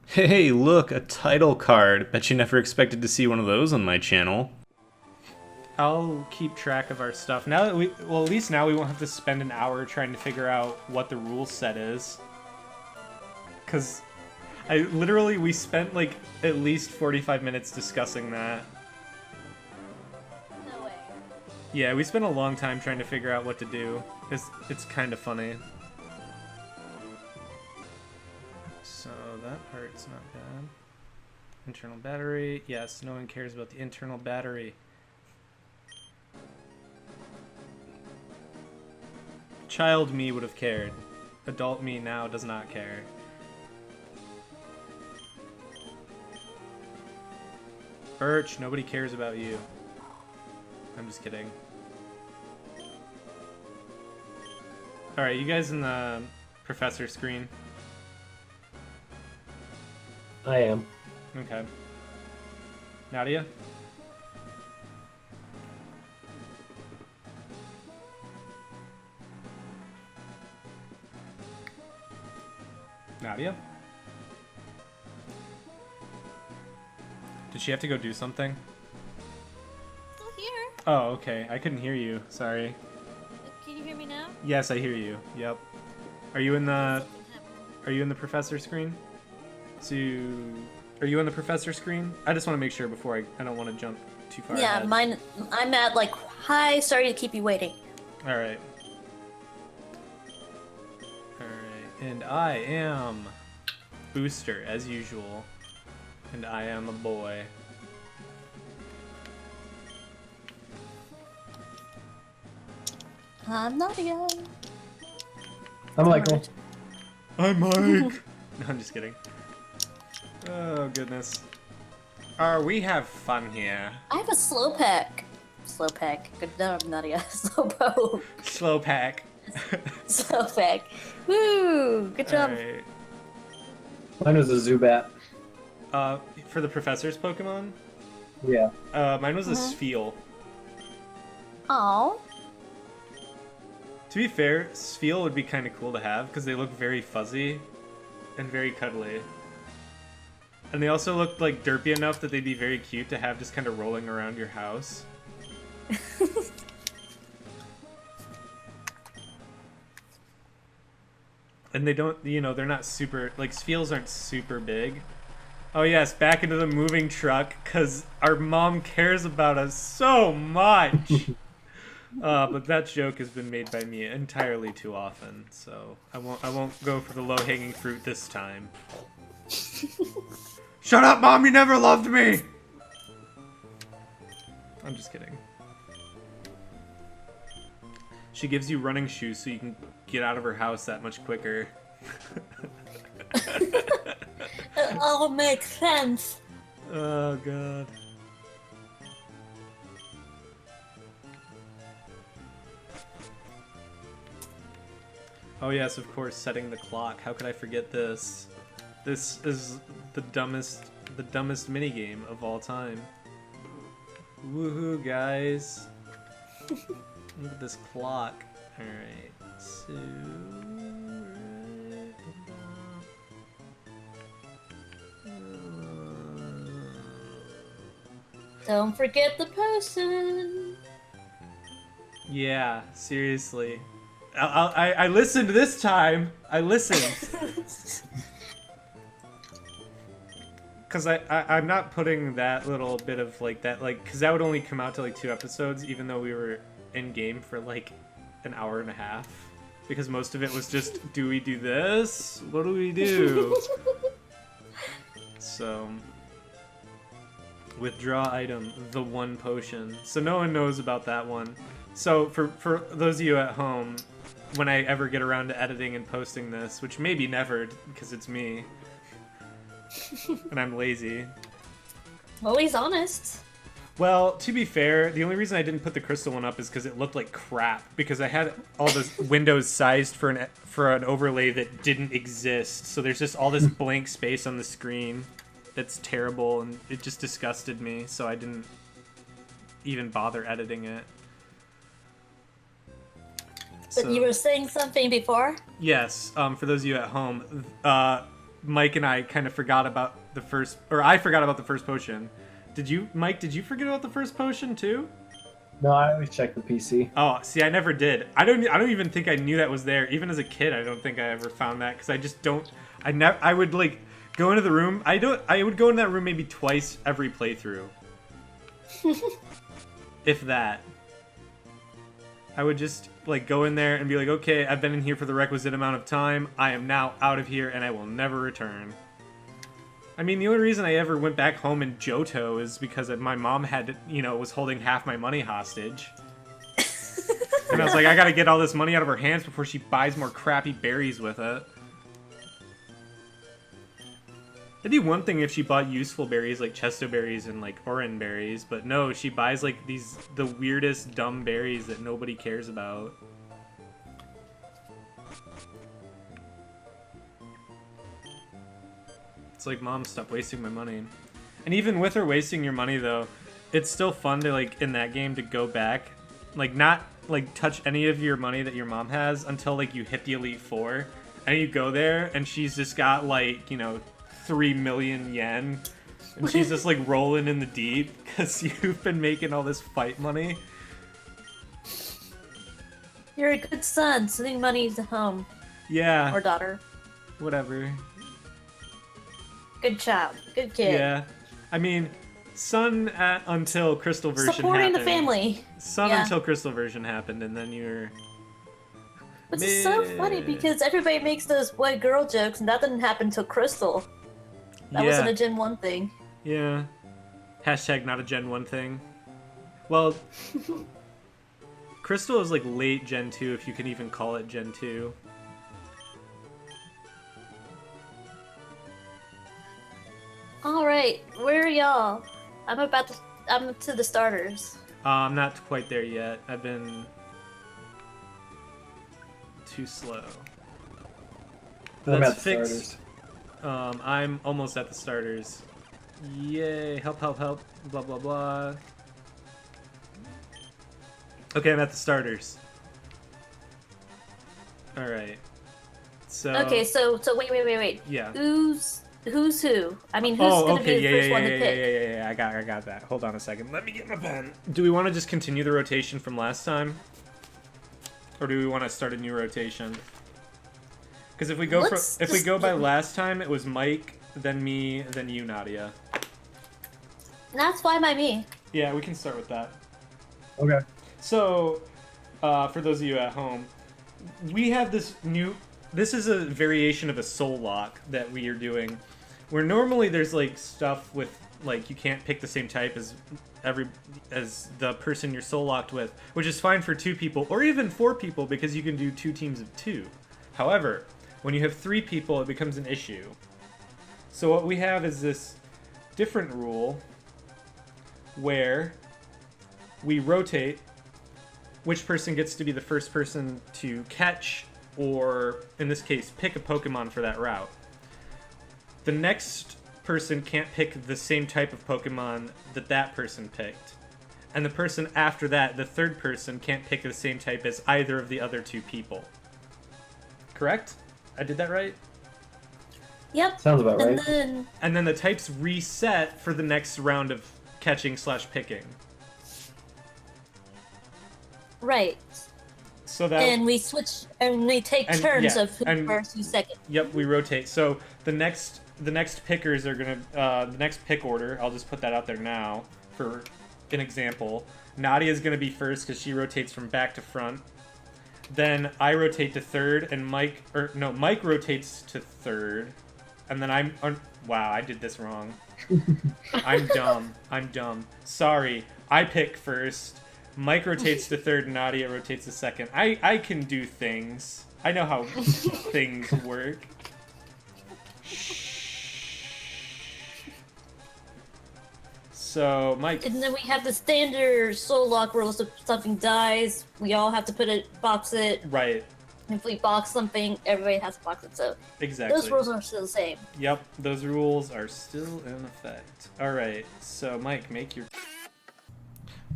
Hey, look, a title card. Bet you never expected to see one of those on my channel. I'll keep track of our stuff. Now that at least now we won't have to spend an hour trying to figure out what the rule set is. Because we spent like at least 45 minutes discussing that. No way. Yeah, we spent a long time trying to figure out what to do. It's kind of funny. So that part's not bad. Internal battery. Yes, no one cares about the internal battery. Child me would have cared. Adult me now does not care. Birch, nobody cares about you. I'm just kidding. Alright, you guys in the professor screen? I am. Okay. Nadia? Nadia? Did she have to go do something? Still here. Oh, okay. I couldn't hear you. Sorry. Can you hear me now? Yes, I hear you. Yep. Are you in the Something happened. Are you in the professor screen? Are you in the professor screen? I just want to make sure before I don't want to jump too far Yeah, ahead. mine. I'm at like, hi, sorry to keep you waiting. Alright. Alright. And I am Booster, as usual. And I am a boy. I'm Nadia. I'm Michael. I'm Mike! No, I'm just kidding. Oh, goodness. We have fun here. I have a slow pack. Slow pack. Good job, Nadia. Slow boat. Slow pack. Slow pack. Woo! Good job. Alright. Mine was a Zubat. For the professor's Pokemon? Yeah. Mine was a Spheal. Oh. To be fair, Spheal would be kind of cool to have because they look very fuzzy and very cuddly. And they also look like derpy enough that they'd be very cute to have just kind of rolling around your house. And they don't, they're not super, like, Spheals aren't super big. Oh yes, back into the moving truck, because our mom cares about us so much! But that joke has been made by me entirely too often, so I won't go for the low-hanging fruit this time. Shut up, Mom! You never loved me! I'm just kidding. She gives you running shoes so you can get out of her house that much quicker. It all makes sense. Oh, God. Oh yes, of course, setting the clock. How could I forget this? This is the dumbest minigame of all time. Woohoo, guys. Look at this clock. Alright, so... Don't forget the person. Yeah, seriously. I listened this time. I listened. Because I'm not putting that little bit of, like, that, like, because that would only come out to, like, 2 episodes, even though we were in-game for, like, an hour and a half. Because most of it was just, do we do this? What do we do? So... Withdraw item, the one potion. So no one knows about that one. So for those of you at home, when I ever get around to editing and posting this, which maybe never, because it's me, and I'm lazy. Well, he's honest. Well, to be fair, the only reason I didn't put the crystal one up is because it looked like crap, because I had all the windows sized for an overlay that didn't exist, so there's just all this blank space on the screen. That's terrible, and it just disgusted me, so I didn't even bother editing it. But you were saying something before? Yes, for those of you at home, Mike and I kind of forgot about the first, or I forgot about the first potion. Did you, Mike? Did you forget about the first potion too? No, I always check the PC. Oh, see, I never did. I don't even think I knew that was there. Even as a kid, I don't think I ever found that because I just don't. I would like go into the room. I would go in that room maybe twice every playthrough, if that. I would just like go in there and be like, okay, I've been in here for the requisite amount of time. I am now out of here and I will never return. I mean, the only reason I ever went back home in Johto is because my mom had, was holding half my money hostage. And I was like, I gotta get all this money out of her hands before she buys more crappy berries with it. It'd be one thing if she bought useful berries like chesto berries and like oran berries, but no, she buys like the weirdest dumb berries that nobody cares about. It's like, Mom, stop wasting my money. And even with her wasting your money though, it's still fun to like in that game to go back, like not like touch any of your money that your mom has until like you hit the Elite Four, and you go there and she's just got like 3 million yen, and she's just like rolling in the deep because you've been making all this fight money. You're a good son, sending money to home. Yeah. Or daughter. Whatever. Good child. Good kid. Yeah. I mean, son until Crystal version Supporting happened. the family. Son Yeah. until Crystal version happened, and then you're... Which is so funny because everybody makes those boy-girl jokes, and that didn't happen till Crystal. That wasn't a Gen 1 thing. Yeah. Hashtag not a Gen 1 thing. Well, Crystal is like late Gen 2, if you can even call it Gen 2. Alright, where are y'all? I'm to the starters. I'm not quite there yet. I've been too slow. I'm Let's at the fix. starters. I'm almost at the starters. Yay! Help! Help! Help! Blah blah blah. Okay, I'm at the starters. All right. So. Okay, so wait. Yeah. Who's who? I mean, who's gonna be the first one to pick? Yeah. I got that. Hold on a second. Let me get my pen. Do we want to just continue the rotation from last time, or do we want to start a new rotation? Because if we go by last time, it was Mike, then me, then you, Nadia. That's fine by me. Yeah, we can start with that. Okay. So, for those of you at home, we have this new... This is a variation of a soul-locke that we are doing, where normally there's, like, stuff with, like, you can't pick the same type as the person you're soul-locked with, which is fine for 2 people, or even 4 people, because you can do 2 teams of 2. However, when you have 3 people, it becomes an issue. So what we have is this different rule where we rotate which person gets to be the first person to catch, or in this case, pick a Pokemon for that route. The next person can't pick the same type of Pokemon that person picked. And the person after that, the third person, can't pick the same type as either of the other 2 people. Correct? I did that right? Yep. Sounds about right. And then the types reset for the next round of catching/picking. Right. So that And we switch and we take turns of who's first, who's second. Yep, we rotate. So the next pickers are gonna the next pick order. I'll just put that out there now for an example. Nadia is gonna be first because she rotates from back to front. Then I rotate to third, and Mike rotates to third, and then wow, I did this wrong. I'm dumb. Sorry, I pick first. Mike rotates to third, and Nadia rotates to second. I can do things. I know how things work. So, Mike... And then we have the standard soul-locke rules. If something dies, we all have to box it. Right. If we box something, everybody has to box it. So exactly. those rules are still the same. Yep, those rules are still in effect. Alright, so Mike, make your...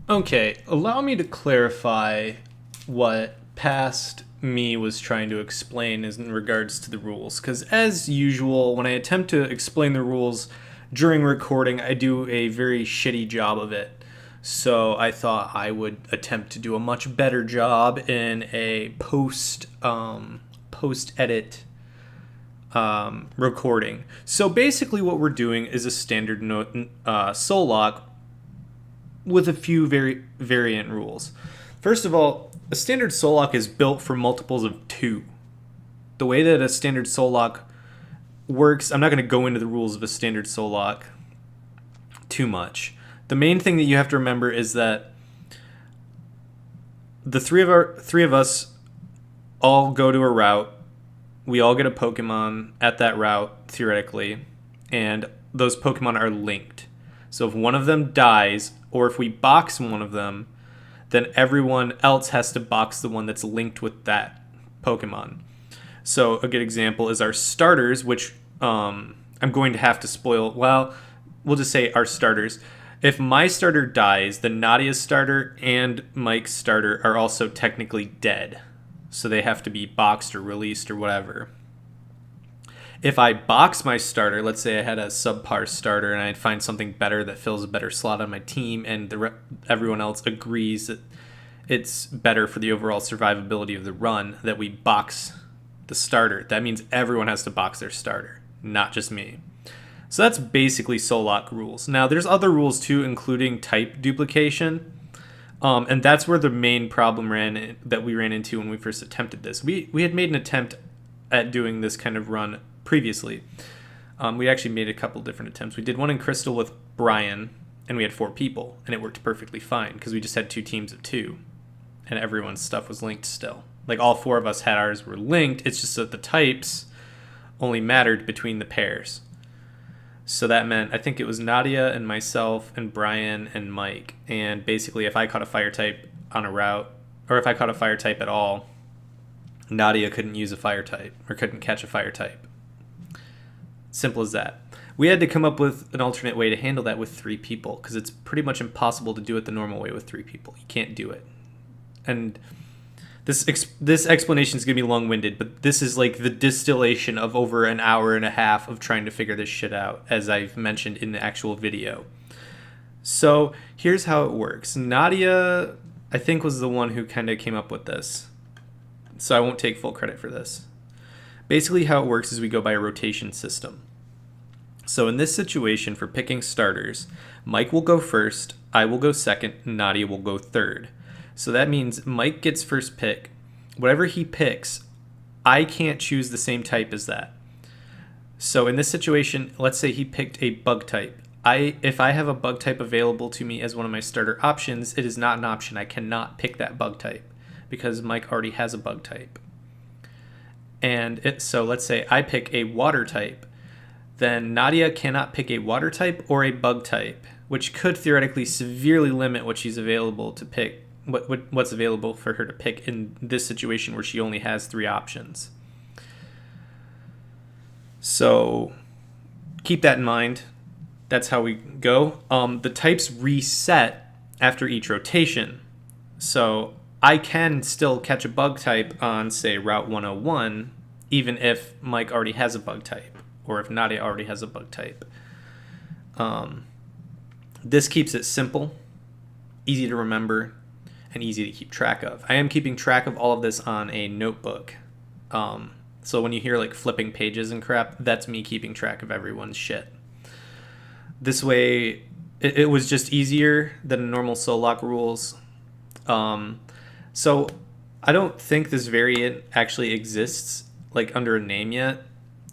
Okay, allow me to clarify what past me was trying to explain is in regards to the rules. Because as usual, when I attempt to explain the rules during recording, I do a very shitty job of it. So I thought I would attempt to do a much better job in a post-edit recording. So basically what we're doing is a standard soul-locke with a few variant rules. First of all, a standard soul-locke is built for multiples of 2. The way that a standard soul-locke works, I'm not going to go into the rules of a standard soul-locke too much. The main thing that you have to remember is that the three of us all go to a route. We all get a Pokemon at that route, theoretically, and those Pokemon are linked. So if one of them dies, or if we box one of them, then everyone else has to box the one that's linked with that Pokemon. So a good example is our starters, which I'm going to have to spoil. Well, we'll just say our starters. If my starter dies, then Nadia's starter and Mike's starter are also technically dead. So they have to be boxed or released or whatever. If I box my starter, let's say I had a subpar starter and I find something better that fills a better slot on my team, and everyone else agrees that it's better for the overall survivability of the run that we box the starter, that means everyone has to box their starter, not just me. So that's basically soul-locke rules. Now, there's other rules too, including type duplication. And that's where the main problem that we ran into when we first attempted this. We had made an attempt at doing this kind of run previously. We actually made a couple different attempts. We did one in Crystal with Brian, and we had 4 people, and it worked perfectly fine because we just had 2 teams of 2, and everyone's stuff was linked still. Like, all 4 of us had ours were linked. It's just that the types only mattered between the pairs. So that meant, I think it was Nadia and myself and Brian and Mike. And basically, if I caught a fire type on a route, or if I caught a fire type at all, Nadia couldn't use a fire type or couldn't catch a fire type. Simple as that. We had to come up with an alternate way to handle that with 3 people, because it's pretty much impossible to do it the normal way with 3 people. You can't do it. And this explanation is going to be long-winded, but this is like the distillation of over an hour and a half of trying to figure this shit out, as I've mentioned in the actual video. So here's how it works. Nadia, I think, was the one who kind of came up with this, so I won't take full credit for this. Basically how it works is we go by a rotation system. So in this situation, for picking starters, Mike will go first, I will go second, Nadia will go third. So that means Mike gets first pick. Whatever he picks, I can't choose the same type as that. So in this situation, let's say he picked a bug type. If I have a bug type available to me as one of my starter options, it is not an option. I cannot pick that bug type because Mike already has a bug type. So let's say I pick a water type. Then Nadia cannot pick a water type or a bug type, which could theoretically severely limit what she's available to pick. What's available for her to pick in this situation where she only has 3 options. So keep that in mind. That's how we go. The types reset after each rotation. So I can still catch a bug type on, say, Route 101, even if Mike already has a bug type, or if Nadia already has a bug type. This keeps it simple, easy to remember, and easy to keep track of. I am keeping track of all of this on a notebook. So when you hear like flipping pages and crap, that's me keeping track of everyone's shit. This way, it was just easier than normal soul-locke rules. So I don't think this variant actually exists like under a name yet.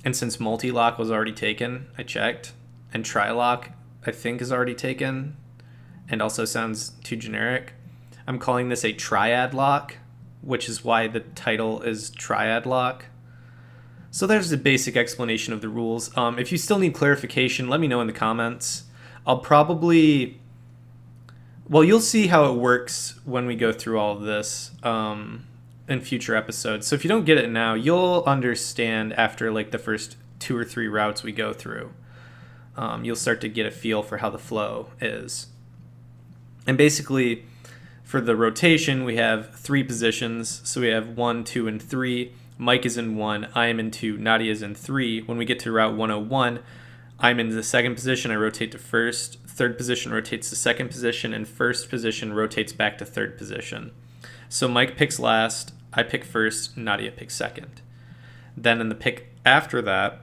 And since multi-lock was already taken, I checked, and tri-lock I think is already taken, and also sounds too generic, I'm calling this a Triad Locke, which is why the title is Triad Locke. So there's the basic explanation of the rules. If you still need clarification, let me know in the comments. I'll probably... Well, you'll see how it works when we go through all of this in future episodes. So if you don't get it now, you'll understand after like the first 2 or 3 routes we go through. You'll start to get a feel for how the flow is. And basically... For the rotation, we have 3 positions. So we have 1, 2, and 3. Mike is in 1, I am in 2, Nadia is in 3. When we get to Route 101, I'm in the 2nd position, I rotate to 1st. 3rd position rotates to 2nd position, and 1st position rotates back to 3rd position. So Mike picks last, I pick 1st, Nadia picks 2nd. Then in the pick after that,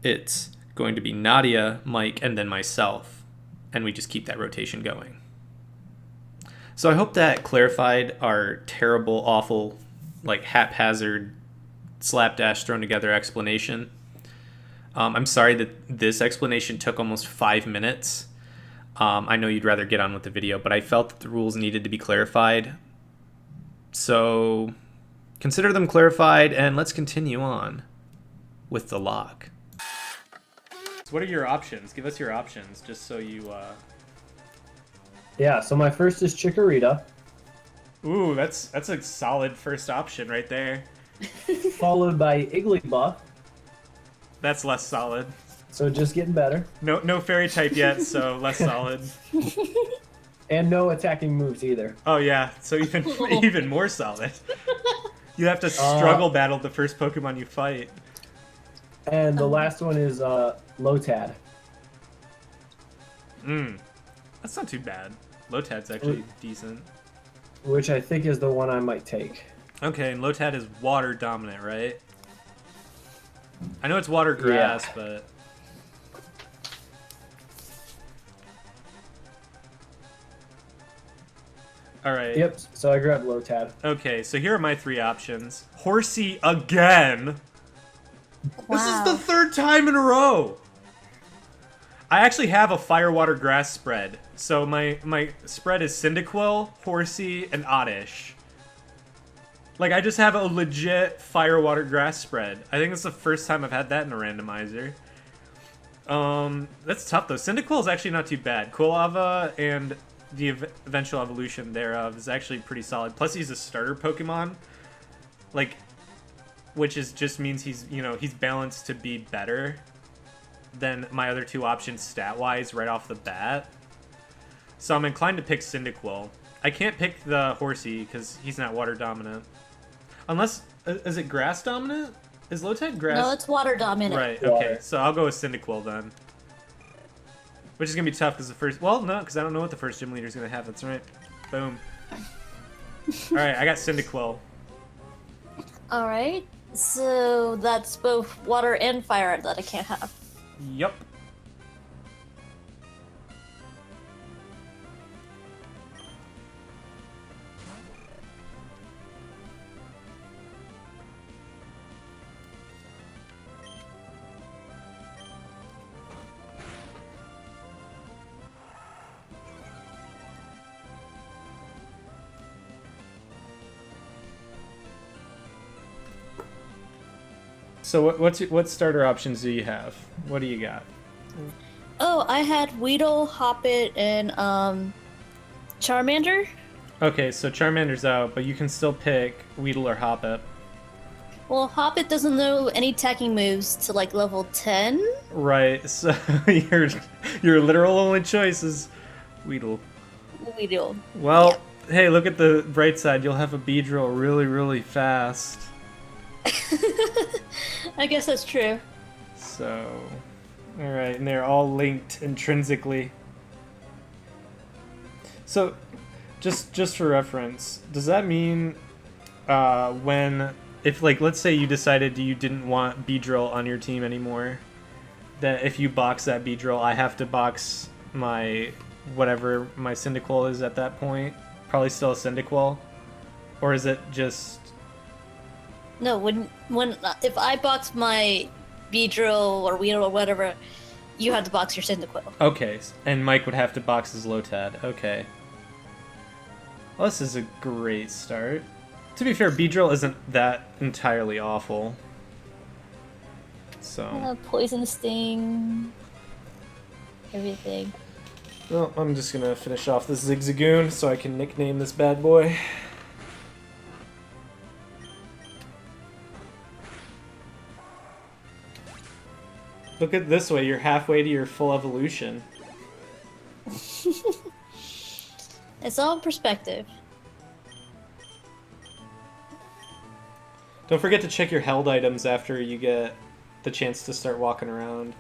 it's going to be Nadia, Mike, and then myself. And we just keep that rotation going. So I hope that clarified our terrible, awful, like haphazard, slapdash thrown together explanation. I'm sorry that this explanation took almost 5 minutes. I know you'd rather get on with the video, but I felt that the rules needed to be clarified. So consider them clarified, and let's continue on with the lock. So what are your options? Give us your options, just so you... Yeah, so my first is Chikorita, Ooh, that's a solid first option right there. followed by Igglybuff, That's less solid. so just getting better. No fairy type yet, so less solid. And no attacking moves either. Oh yeah, so even more solid. You have to struggle battle the first Pokemon you fight. And the last one is Lotad. That's not too bad. Lotad's actually decent. Which I think is the one I might take. Okay, and Lotad is water dominant, right? I know it's water grass, but... Alright. Yep, so I grabbed Lotad. Okay, so here are my 3 options. Horsea again! This is the 3rd time in a row! I actually have a fire, water, grass spread. So my spread is Cyndaquil, Horsea, and Oddish. Like, I just have a legit fire, water, grass spread. I think it's the first time I've had that in a randomizer. That's tough, though. Cyndaquil is actually not too bad. Quilava and the eventual evolution thereof is actually pretty solid. Plus, he's a starter Pokemon. Like, which is just means he's, you know, he's balanced to be better than my other 2 options stat-wise right off the bat. So I'm inclined to pick Cyndaquil. I can't pick the Horsea because he's not water dominant. Unless, is it grass dominant? Is Lotad grass? No, it's water dominant. Right, okay. Water. So I'll go with Cyndaquil then. Which is going to be tough because the first... Well, no, because I don't know what the first gym leader is going to have. That's right. Boom. Alright, I got Cyndaquil. Alright, so that's both water and fire that I can't have. Yup. So what starter options do you have? What do you got? Oh, I had Weedle, Hoppit, and Charmander. Okay, so Charmander's out, but you can still pick Weedle or Hoppip. Well, Hoppit doesn't know any attacking moves to like level 10. Right, so your literal only choice is Weedle. Weedle. Well, hey, look at the bright side. You'll have a Beedrill really, really fast. I guess that's true. So, alright, and they're all linked intrinsically. So, just for reference, does that mean if, like, let's say you decided you didn't want Beedrill on your team anymore, that if you box that Beedrill, I have to box my, whatever my Cyndaquil is at that point? Probably still a Cyndaquil? Or is it just... No, if I box my Beedrill or Weedle or whatever, you have to box your Cyndaquil. Okay, and Mike would have to box his Lotad. Okay. Well, this is a great start. To be fair, Beedrill isn't that entirely awful. So... Poison Sting. Everything. Well, I'm just gonna finish off this Zigzagoon so I can nickname this bad boy. Look at it this way, you're halfway to your full evolution. It's all in perspective. Don't forget to check your held items after you get the chance to start walking around.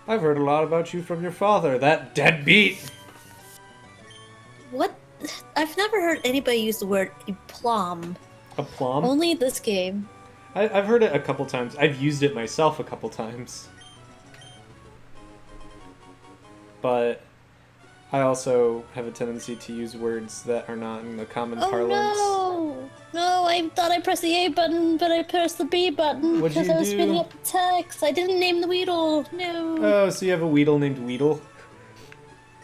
I've heard a lot about you from your father, that deadbeat! What? I've never heard anybody use the word plum. A plum? Only this game. I've heard it a couple times. I've used it myself a couple times. But I also have a tendency to use words that are not in the common parlance. No! No, I thought I pressed the A button, but I pressed the B button What'd because you I was do? speeding up the text. I didn't name the Weedle. No. Oh, so you have a Weedle named Weedle?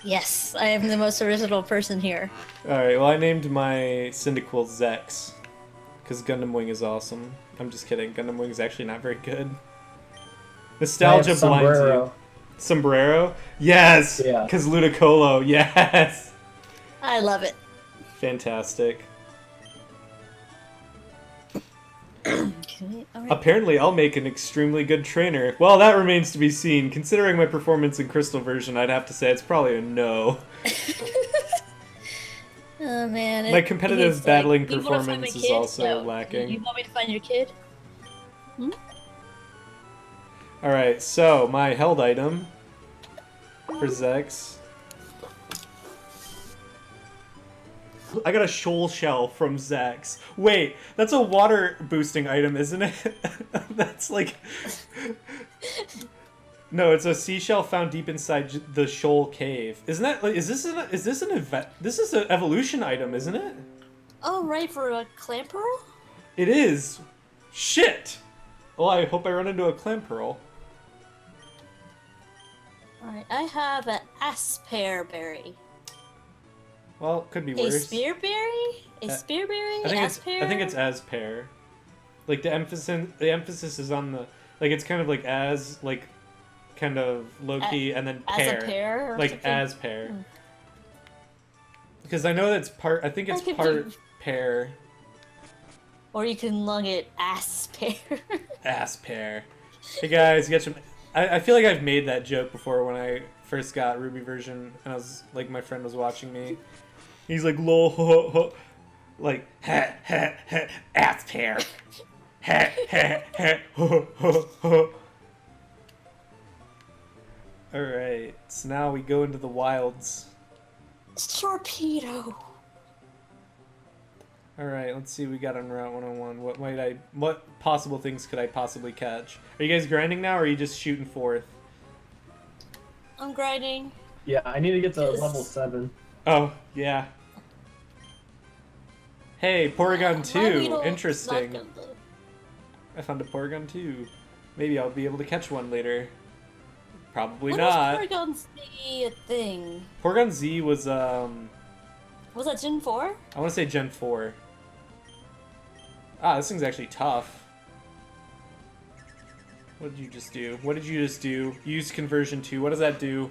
Yes, I am the most original person here. Alright, well I named my Cyndaquil Zex. Because Gundam Wing is awesome. I'm just kidding. Gundam Wing is actually not very good. Nostalgia blinds you. Sombrero. Sombrero? Yes! Yeah. Because Ludicolo, yes! I love it. Fantastic. Okay, alright. Apparently, I'll make an extremely good trainer. Well, that remains to be seen. Considering my performance in Crystal version, I'd have to say it's probably a no. Oh man. My competitive it's battling like, "You wanna find my performance is kid?" also No. lacking. You want me to find your kid? Alright, so my held item for Zex. I got a shoal shell from Zex. Wait, that's a water boosting item, isn't it? That's like... No, it's a seashell found deep inside the shoal cave. Isn't that like? Is this an event? This is an evolution item, isn't it? Oh, right, for a clam pearl? It is. Shit. Well, I hope I run into a clam pearl. Alright, I have an asperberry. Well, could be A worse. spearberry? A spearberry? I think it's as pear. Like the emphasis is on the like it's kind of like as like kind of low key and then pear. As a pear or like something? as pear. Because I know that's part I think it's could part be- pear. Or you can lung it ass pear. Ass pear. Hey guys, get some I feel like I've made that joke before when I first got Ruby version and I was like my friend was watching me. He's like lol ho, ho, like ha ha ha ass pear. Ha ha ha ho ho ho. Alright, so now we go into the wilds. Torpedo. Alright, let's see what we got on Route 101. What possible things could I possibly catch? Are you guys grinding now or are you just shooting forth? I'm grinding. Yeah, I need to get to level 7. Oh, yeah. Hey, Porygon My 2. Weedle is Interesting. not gonna- I found a Porygon 2. Maybe I'll be able to catch one later. Probably When not. was Porygon Z a thing? Porygon Z was, Was that Gen 4? I want to say Gen 4. Ah, this thing's actually tough. What did you just do? What did you just do? Use conversion 2. What does that do?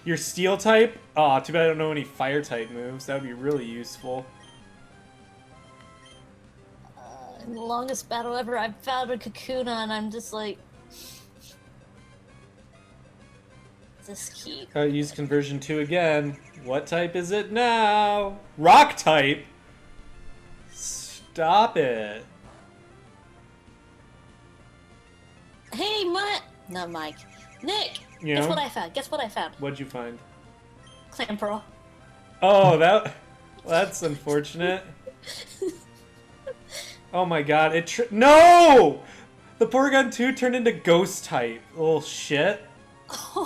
Your steel type? Aw, too bad I don't know any fire type moves. That would be really useful. In the longest battle ever, I found a Kakuna and I'm just like... Just keep... Use conversion 2 again. What type is it now? Rock type? Stop it. Hey, Mike! Not Mike. Nick! You Guess know? what I found? Guess what I found? What'd you find? Clam Pearl. Oh, that's unfortunate. Oh my god, no! The Porygon 2 turned into Ghost type. Little shit.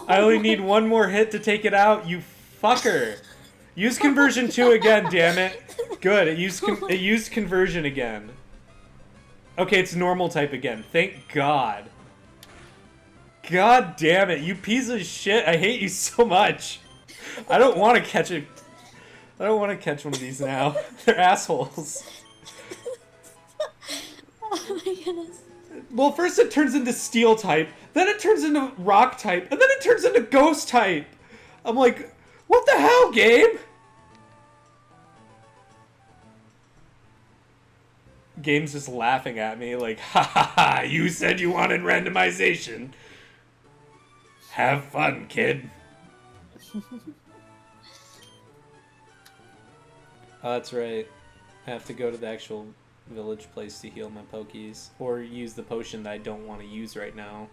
I only need one more hit to take it out, you fucker. Use conversion 2 again, damn it. Good, it used conversion again. Okay, it's normal type again. Thank God. God damn it, you piece of shit. I hate you so much. I don't want to catch it. I don't want to catch one of these now. They're assholes. Oh my goodness. Well, first it turns into steel type, then it turns into rock type, and then it turns into ghost type. I'm like, what the hell, game? Game's just laughing at me like, ha ha ha, you said you wanted randomization. Have fun, kid. Oh, that's right. I have to go to the actual village place to heal my pokies. Or use the potion that I don't want to use right now.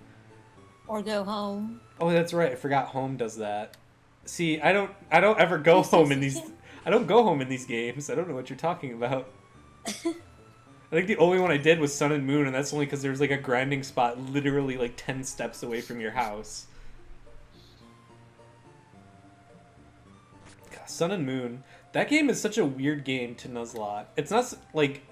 Or go home. Oh, that's right. I forgot home does that. See, I don't ever go home in these... I don't go home in these games. I don't know what you're talking about. I think the only one I did was Sun and Moon, and that's only because there's like a grinding spot literally like 10 steps away from your house. God, Sun and Moon. That game is such a weird game to Nuzlocke. It's not like...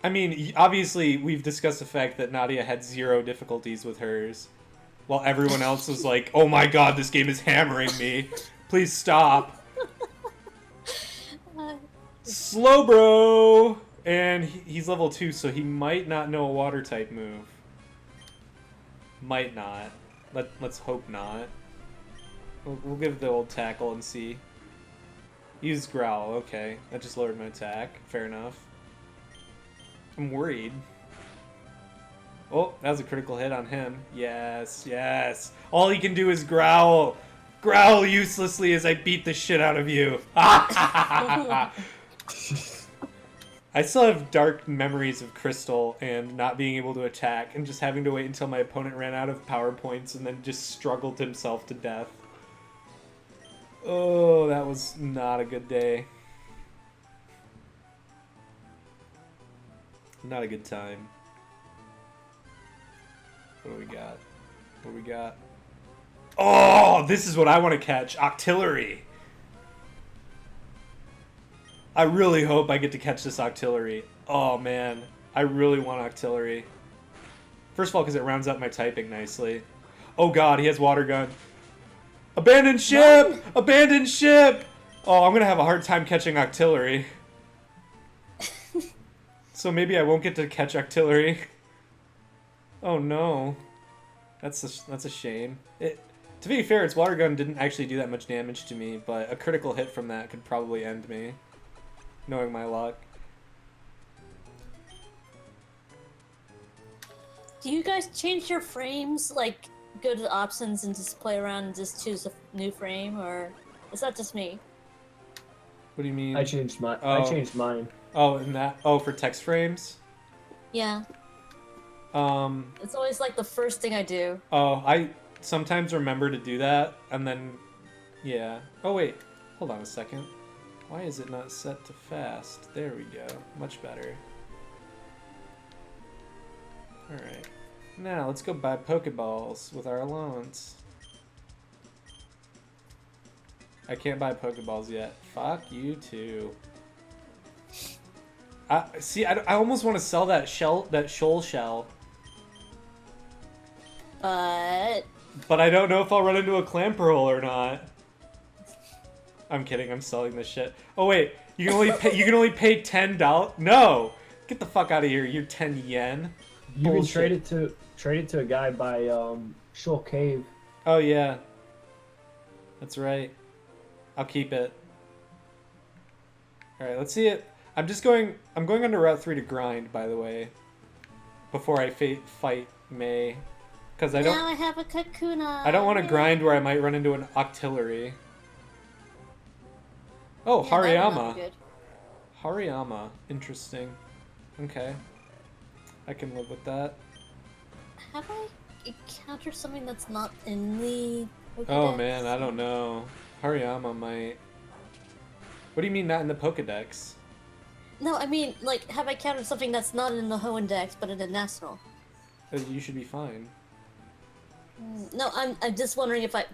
I mean, obviously we've discussed the fact that Nadia had 0 difficulties with hers, while everyone else was like, oh my god, this game is hammering me. Please stop. Slow bro! And he's level 2, so he might not know a water type move. Might not. Let's hope not. We'll give the old tackle and see. Use growl, okay. That just lowered my attack. Fair enough. I'm worried. Oh, that was a critical hit on him. Yes, yes. All he can do is growl. Growl uselessly as I beat the shit out of you. I still have dark memories of Crystal and not being able to attack and just having to wait until my opponent ran out of power points and then just struggled himself to death. Oh, that was not a good day. Not a good time. What do we got? What do we got? Oh, this is what I want to catch. Octillery. I really hope I get to catch this Octillery. Oh, man. I really want Octillery. First of all, because it rounds out my typing nicely. Oh, God. He has water gun. Abandoned ship! What? Abandoned ship! Oh, I'm going to have a hard time catching Octillery. So maybe I won't get to catch Octillery. Oh, no. That's a shame. To be fair, its water gun didn't actually do that much damage to me, but a critical hit from that could probably end me. Knowing my luck. Do you guys change your frames? Like, go to the options and just play around and just choose a new frame? Or is that just me? What do you mean? I changed mine. Oh, and that... Oh, for text frames? Yeah. It's always like the first thing I do. Oh, I sometimes remember to do that, and then... Yeah. Oh, wait. Hold on a second. Why is it not set to fast? There we go. Much better. Alright. Now, let's go buy Pokeballs with our allowance. I can't buy Pokeballs yet. Fuck you too. I almost want to sell that shoal shell. But I don't know if I'll run into a Clamperl or not. I'm kidding. I'm selling this shit. Oh wait, you can only pay. You can only pay $10. No, get the fuck out of here. You're 10 yen. You can trade it to a guy by Shoal Cave. Oh yeah, that's right. I'll keep it. All right, let's see it. I'm going under Route 3 to grind, by the way, before I fight May, because I don't. Now I have a Kakuna. I don't want to grind where I might run into an Octillery. Oh, yeah, Hariyama. Hariyama. Interesting. Okay. I can live with that. Have I encountered something that's not in the Pokedex? Oh man, I don't know. Hariyama might... What do you mean not in the Pokedex? No, I mean, like, have I encountered something that's not in the Hoenn but in the National? You should be fine. No, I'm just wondering if I...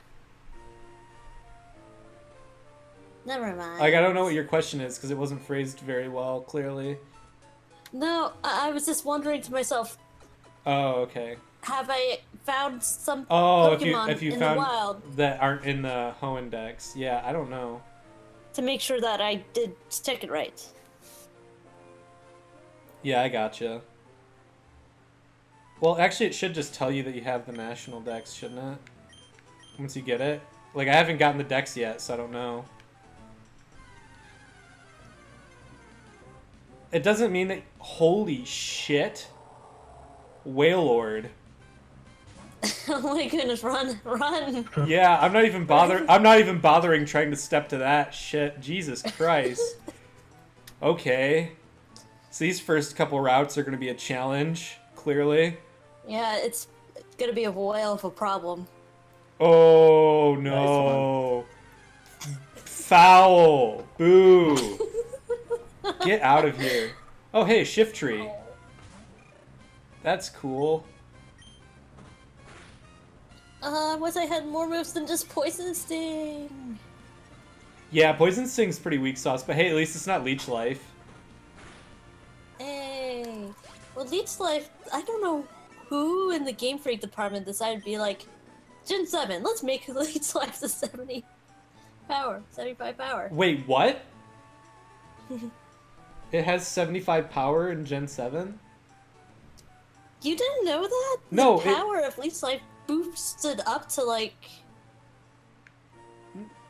Never mind. Like, I don't know what your question is, because it wasn't phrased very well, clearly. No, I was just wondering to myself... Oh, okay. Have I found some Pokemon if you in found the wild that aren't in the Hoenn? Yeah, I don't know. To make sure that I did check it right. Yeah, I gotcha. Well, actually, it should just tell you that you have the National Dex, shouldn't it? Once you get it. Like, I haven't gotten the Dex yet, so I don't know. It doesn't mean that... Holy shit. Wailord. Oh my goodness, run, run! Yeah, I'm not even bothering trying to step to that shit. Jesus Christ. Okay. So these first couple routes are going to be a challenge, clearly. Yeah, it's gonna be a whale of a problem. Oh no. Foul. Boo. Get out of here. Oh hey, shift tree. That's cool. I wish I had more moves than just Poison Sting. Yeah, Poison Sting's pretty weak sauce, but hey, at least it's not Leech Life. Hey. Well, Leech Life, I don't know who in the Game Freak department decided to be like, Gen 7, let's make Leech Life to 70 power, 75 power. Wait, what? It has 75 power in Gen 7? You didn't know that? No, the power of Leech Life boosted up to like...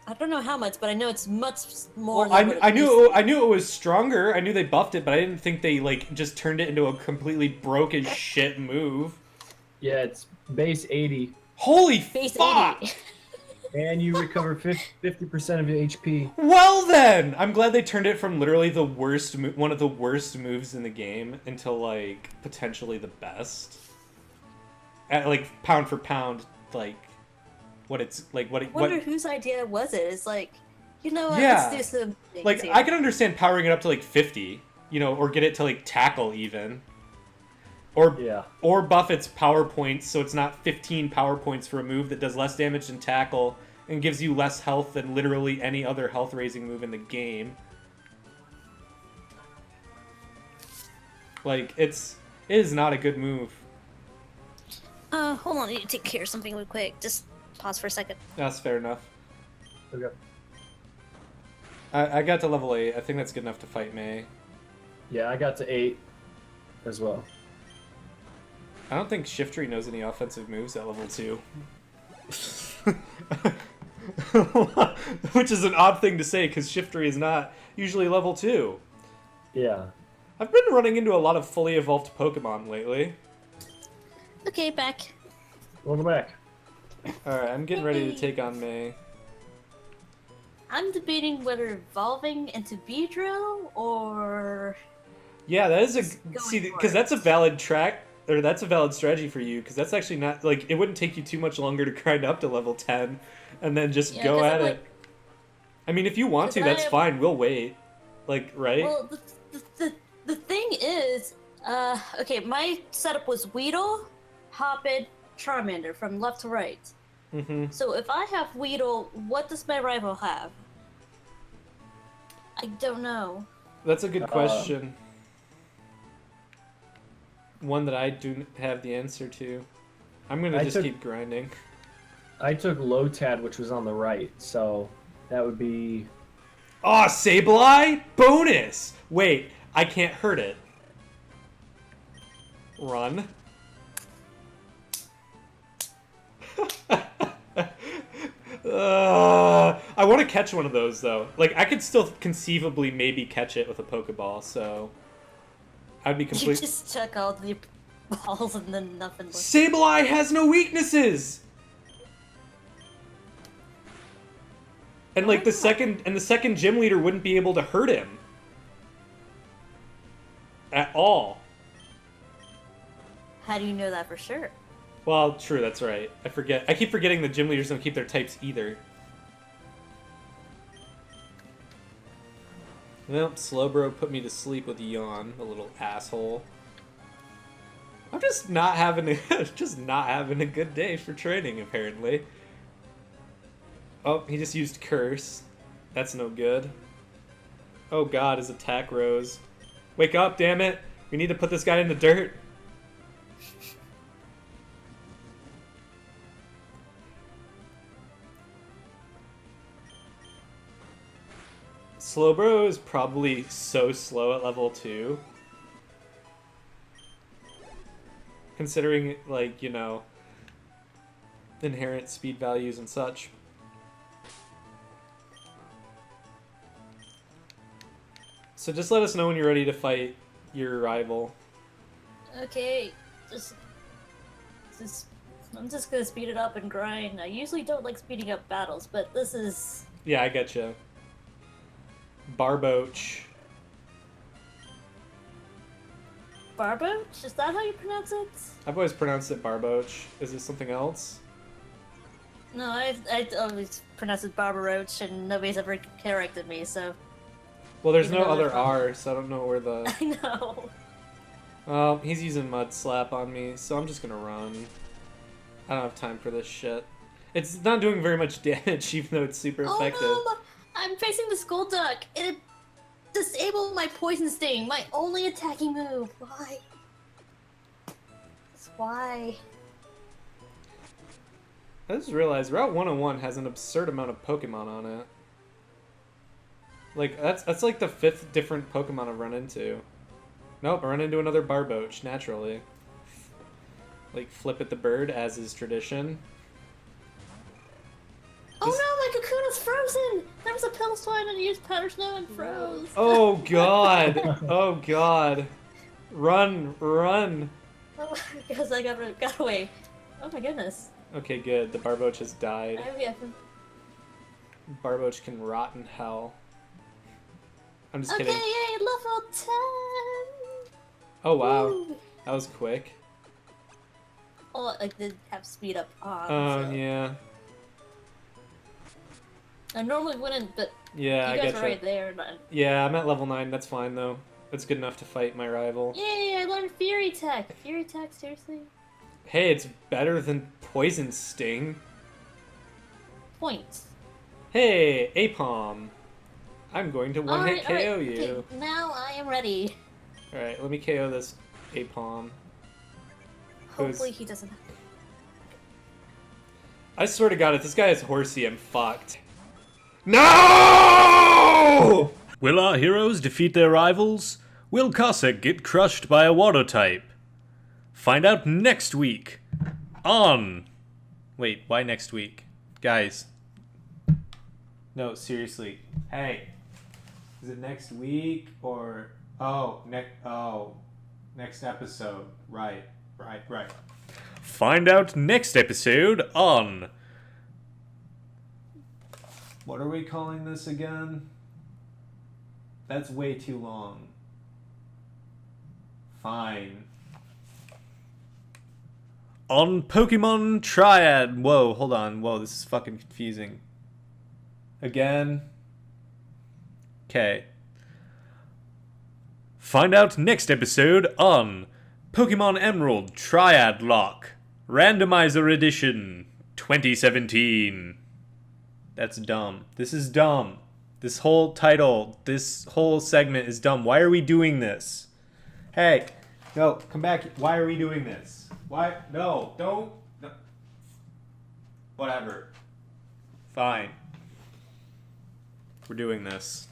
I don't know how much, but I know it's much more Well, than I knew it was stronger. I knew they buffed it, but I didn't think they like just turned it into a completely broken shit move. Yeah, it's base 80, Holy Base fuck! 80. and you recover 50% of your HP. Well then, I'm glad they turned it from literally the worst, one of the worst moves in the game, into like potentially the best. At like pound for pound, like what it's like. I wonder whose idea was it? It's like, you know what? Yeah. Let's do some things Like here. I can understand powering it up to like 50, you know, or get it to like tackle even. Or buff its power points so it's not 15 power points for a move that does less damage than tackle and gives you less health than literally any other health raising move in the game. Like it is not a good move. Hold on, I need to take care of something real quick. Just pause for a second. That's fair enough. Okay. I got to level 8. I think that's good enough to fight May. Yeah, I got to 8 as well. I don't think Shiftry knows any offensive moves at level 2. Which is an odd thing to say, because Shiftry is not usually level 2. Yeah. I've been running into a lot of fully evolved Pokemon lately. Okay, back. Welcome back. Alright, I'm getting ready to take on May. I'm debating whether evolving into Beedrill or... Yeah, that is a... Going See, for because it. that's a valid track... Or that's a valid strategy for you, because that's actually not... Like, it wouldn't take you too much longer to grind up to level 10, and then just Yeah, go 'cause at I'm it. like- I mean, if you want to, 'cause that's I am- fine. We'll wait. Like, right? Well, the thing is, okay, my setup was Weedle, Hoppid, Charmander from left to right. Mm-hmm. So if I have Weedle, what does my rival have? I don't know. That's a good question. One that I do have the answer to. I'm gonna just keep grinding. I took Lotad, which was on the right, so that would be... Oh, Sableye? Bonus! Wait, I can't hurt it. Run. I want to catch one of those, though. Like, I could still conceivably maybe catch it with a Pokeball, so... I'd be You complete... just chuck all the balls and then nothing. Sableye has no weaknesses! And like the second gym leader wouldn't be able to hurt him. At all. How do you know that for sure? Well, true, that's right. I keep forgetting the gym leaders don't keep their types either. Well, Slowbro put me to sleep with a yawn, a little asshole. I'm just not having a good day for training, apparently. Oh, he just used Curse. That's no good. Oh god, his attack rose. Wake up, damn it! We need to put this guy in the dirt. Slowbro is probably so slow at level 2. Considering, like, you know, inherent speed values and such. So just let us know when you're ready to fight your rival. Okay, just I'm just gonna speed it up and grind. I usually don't like speeding up battles, but this is... Yeah, I get you. Barboach. Barboach? Is that how you pronounce it? I've always pronounced it Barboach. Is it something else? No, I always pronounce it Barbaroach, and nobody's ever corrected me, so... Well, there's Even no though other they're R, so I don't know where the... I know. Well, he's using Mud Slap on me, so I'm just gonna run. I don't have time for this shit. It's not doing very much damage, even though it's super effective. Oh no! I'm facing the Skullduck, and it disabled my Poison Sting, my only attacking move. Why? Just why? I just realized Route 101 has an absurd amount of Pokemon on it. Like, that's like the 5th different Pokemon I've run into. Nope, I run into another Barboach, naturally. Like, flip at the bird, as is tradition. Oh no, my Cocoon is frozen! There was a Pilswine and used Powder Snow and froze. Oh god! Oh god. Run, run! Oh, because I got away. Oh my goodness. Okay, good. The Barboach has died. Yeah. Barboach can rot in hell. I'm just Okay, kidding. yay, level 10! Oh wow. Woo. That was quick. Oh, I did have speed up on. Oh, so. yeah. I normally wouldn't, but Yeah, I you guys getcha. were right there. But... Yeah, I'm at level 9. That's fine, though. That's good enough to fight my rival. Yay, I learned Fury Tech! Fury Tech, seriously? Hey, it's better than Poison Sting. Points. Hey, Apom. I'm going to one-hit Alright, KO alright, you. okay, now I am ready. Alright, let me KO this Apom. Hopefully he doesn't have I swear to God, if this guy is Horsea, I'm fucked. No! Will our heroes defeat their rivals? Will Cossak get crushed by a water type? Find out next week on... Wait, why next week? Guys. No, seriously. Hey. Is it next week or... Oh, next episode. Right. Find out next episode on... What are we calling this again? That's way too long. Fine. On Pokemon Triad. Whoa, hold on. Whoa, this is fucking confusing. Again. Okay. Find out next episode on Pokemon Emerald Triad Locke Randomizer Edition 2017. That's dumb. This is dumb. This whole title, this whole segment is dumb. Why are we doing this? Hey, no, come back. Why are we doing this? Why? No, don't. No. Whatever. Fine. We're doing this.